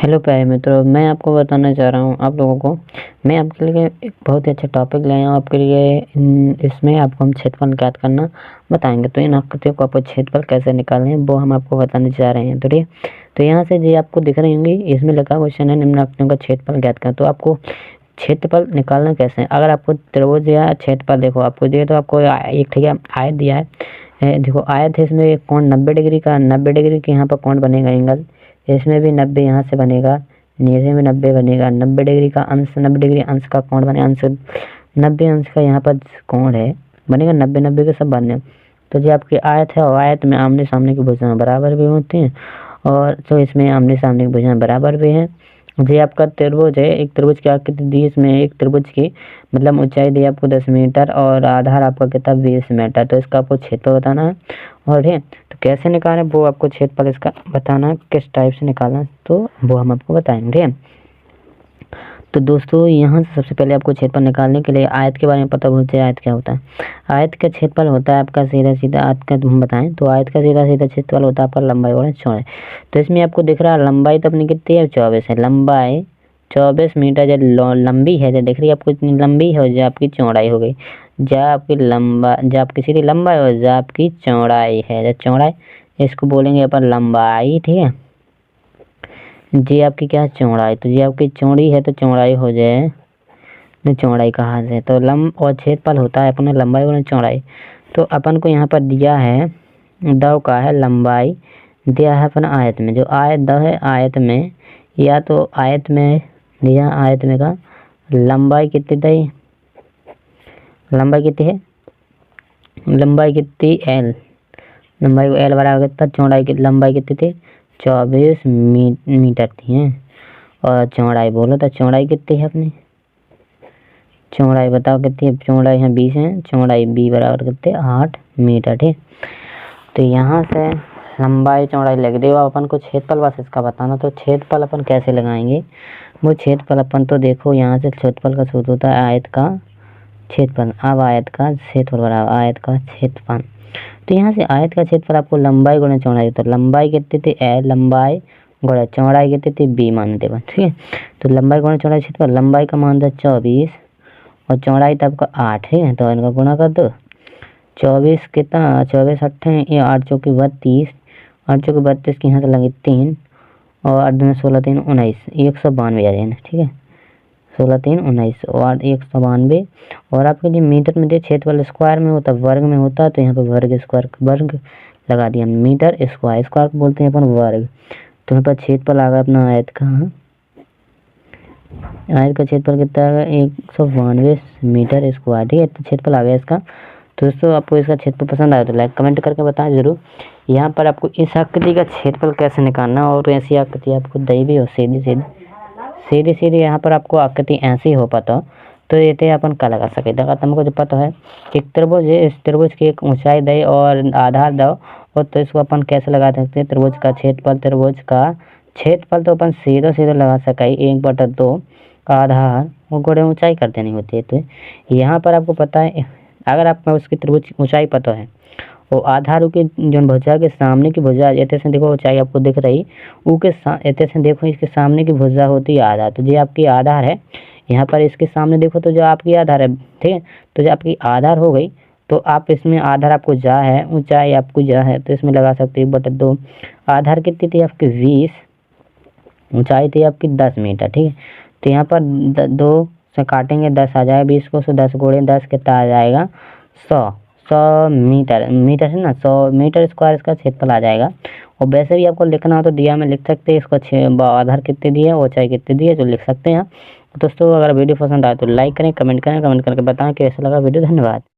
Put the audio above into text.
Hello प्यारे मित्रों, मैं आपको बताना चाह रहा हूँ आप लोगों को। मैं आपके लिए एक बहुत ही अच्छा टॉपिक लाया हूँ आपके लिए। इसमें आपको हम क्षेत्रफल ज्ञात करना बताएंगे। तो इन आकृतियों को आपको क्षेत्रफल कैसे निकालना है वो हम आपको बताने जा रहे हैं। तो यहाँ से जो आपको दिख रही होंगी, इसमें लिखा क्वेश्चन है निम्न आकृतियों का क्षेत्रफल ज्ञात करें। तो आपको क्षेत्रफल निकालना कैसे है? अगर आपको त्रिभुज या क्षेत्रफल देखो आपको दिए, तो आपको एक ठीक है आयत दिया है। देखो आयत है, इसमें एक कोण 90 डिग्री का, 90 डिग्री के यहाँ पर कोण बनेगा एंगल। इसमें भी 90 यहाँ से बनेगा, नीचे में 90 बनेगा। 90 डिग्री का अंश, 90 डिग्री अंश का कोण बने, अंश 90 अंश का यहाँ पर कोण है बनेगा। 90 के सब बने। तो जो आपकी आयत है, और आयत में आमने सामने की भुजाएं बराबर भी होती हैं, और तो इसमें आमने सामने की भुजाएं बराबर भी हैं। जो आपका त्रिभुज है, एक त्रिभुज की आकृति दी, इसमें एक त्रिभुज की मतलब ऊंचाई दी आपको 10 मीटर और आधार आपका कितना 20 मीटर। तो इसका आपको क्षेत्रफल बताना है। और ठीक है, तो कैसे निकालें वो आपको क्षेत्रफल इसका बताना है, किस टाइप से निकालना है तो वो हम आपको बताएंगे। तो दोस्तों यहाँ से सबसे पहले आपको क्षेत्रफल निकालने के लिए आयत के बारे में पता होना चाहिए। आयत क्या होता है? आयत का क्षेत्रफल होता है आपका सीधा सीधा, आयत का हम बताएं तो आयत का सीधा सीधा क्षेत्रफल होता है आपका लंबाई और चौड़ाई। तो इसमें आपको दिख रहा है लंबाई तो अपनी कितनी है? 24 है। लंबाई 24 मीटर जो लंबी है, जो दिख रही है आपको इतनी लंबी है, जो आपकी चौड़ाई हो गई। जो आपकी सीधी लंबाई और जो आपकी चौड़ाई है, जो चौड़ाई इसको बोलेंगे अपन लंबाई। ठीक है, जी आपकी क्या चौड़ाई, तो जी आपकी चौड़ी है तो चौड़ाई हो जाए, तो चौड़ाई कहाँ से? तो और क्षेत्रफल होता है अपने लंबाई और चौड़ाई। तो अपन को यहाँ पर दिया है दव का है लंबाई, दिया है अपन आयत में, जो आयत दव है आयत में, या तो आयत में दिया, आयत में का लंबाई कितनी दी, लंबाई कितनी है? लंबाई कितनी एल, लंबाई को एल बराबर कितना, चौड़ाई की लंबाई कितनी थी? 24 मीटर थी हैं। और चौड़ाई बोलो तो चौड़ाई कितनी है अपनी? चौड़ाई बताओ कितनी है? चौड़ाई है 20 है, चौड़ाई बी बराबर कितने 8 मीटर। ठीक, तो यहाँ से लंबाई चौड़ाई लग रही है। अपन को क्षेत्रफल बस इसका बताना। तो क्षेत्रफल अपन कैसे लगाएंगे वो क्षेत्रफल अपन तो देखो यहाँ से क्षेत्रफल का सूत्र होता है आयत का क्षेत्रफल। अब आयत का क्षेत्रफल बराबर आयत का क्षेत्रफल। तो यहाँ से आयत का क्षेत्रफल आपको लंबाई गुणा चौड़ाई, तो लंबाई कितनी थी ए, लंबाई गुणा चौड़ाई कितनी थी बी मान देगा। ठीक है, तो लंबाई गुणा चौड़ाई क्षेत्रफल, लंबाई का मान था 24 और चौड़ाई था आपका 8 है, तो इनका गुणा कर दो। 24 कितना, 24 अट्ठे ये 8 चौकी 32, 8 चौकी 32 की यहाँ से लगे 3 और 8 दूनी 16 3 19, 192 आ जाएगा। ठीक है, 16 3 19 और 192। और आपके लिए मीटर में दे, क्षेत्रफल स्क्वायर में होता, वर्ग में होता, तो यहाँ पे वर्ग स्क्वायर वर्ग लगा दिया। मीटर स्क्वायर, स्क्वायर को बोलते हैं अपन वर्ग। तो यहाँ पर क्षेत्रफल आ गया अपना आयत का, आयत का क्षेत्रफल कितना आ गया 192 मीटर स्क्वायर। ठीक है, तो क्षेत्रफल आ गया इसका। तो दोस्तों आपको इसका क्षेत्रफल पसंद आया तो लाइक कमेंट करके बताएं जरूर। यहाँ पर आपको इस आकृति का क्षेत्रफल कैसे निकालना, और ऐसी आकृति आपको दी भी हो सीधी सीधी यहाँ पर आपको आकृति ऐसी हो पाता, तो ये अपन का लगा सके। अगर तुमको जो पता है एक त्रिभुज है, इस त्रिभुज की एक ऊंचाई दे और आधार दो, और तो इसको अपन कैसे लगा सकते हैं? त्रिभुज का क्षेत्रफल, त्रिभुज का क्षेत्रफल तो अपन सीधा लगा सका 1/2 आधार और गोड़े ऊंचाई कर देनी होती है। तो यहाँ पर आपको पता है, अगर आपको उसकी त्रिभुज ऊंचाई पता है और आधार के जो भुजा के सामने की भुजा, ऐसे से देखो ऊंचाई आपको दिख रही, ऊके ऐसे से देखो इसके सामने की भुजा होती है आधार। तो जो आपकी आधार है यहाँ पर, इसके सामने देखो तो जो आपकी आधार है। ठीक है, तो जो आपकी आधार हो गई, तो आप इसमें आधार आपको जा है, ऊंचाई आपको जा है, तो इसमें लगा सकते हैं 1/2। आधार कितनी थी आपकी 20, ऊंचाई थी आपकी 10 मीटर। ठीक है, तो यहाँ पर 2 से काटेंगे 10 आ जाएगा, 20 को, 10 गुणे 10 कितना आ जाएगा 100 मीटर, मीटर है ना, 100 मीटर स्क्वायर इसका क्षेत्रफल आ जाएगा। और वैसे भी आपको लिखना हो तो दिया में लिख सकते हैं, इसको आधार कितने दिए, ऊंचाई कितनी दी है, तो लिख सकते हैं। दोस्तों अगर वीडियो पसंद आए तो लाइक करें, कमेंट करें, कमेंट करके बताएं कैसा लगा वीडियो। धन्यवाद।